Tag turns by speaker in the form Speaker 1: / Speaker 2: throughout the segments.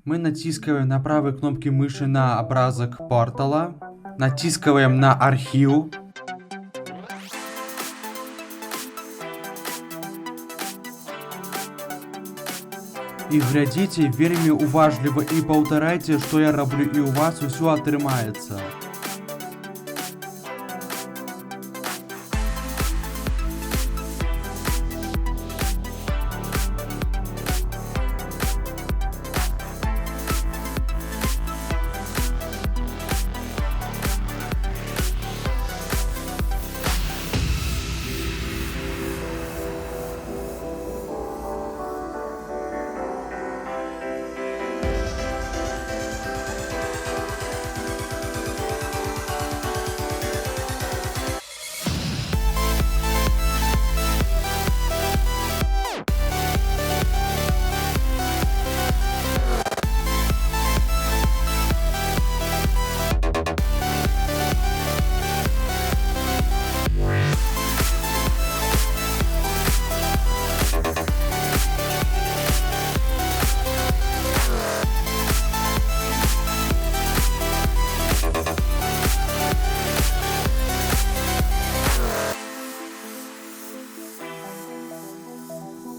Speaker 1: Мы натискиваем на правой кнопке мыши на образок портала, натискиваем на архив. І глядзіце вельмі уважліва і паўтарайце, што я раблю, і у вас усё атрымаецца.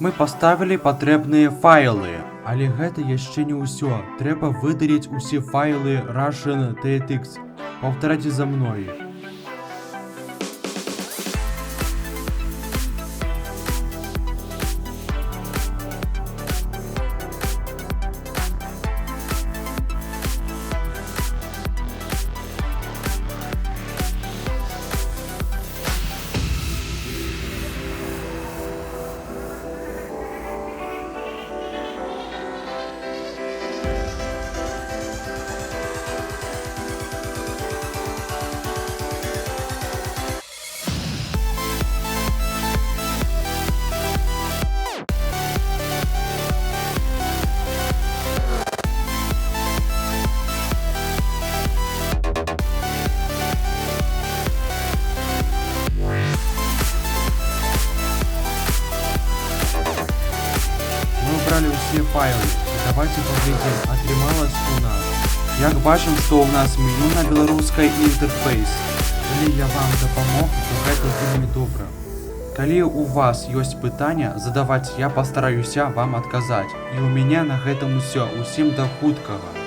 Speaker 1: Мы паставілі патрэбныя файлы, але гэта яшчэ не ўсё. Трэба выдаліць усе файлы Russian TX. Паўтарайце за мной. Убрали все файлы. Давайте поглядим, атрымалось у нас. Як бачим, что у нас меню на беларускай інтэрфейс. Калі я вам дапамог, то гэта вельмі добра. Калі у вас ёсць пытання, задаваць, я пастараюся вам адказаць. І у мяне на гэтым усё. Усім да хуткага.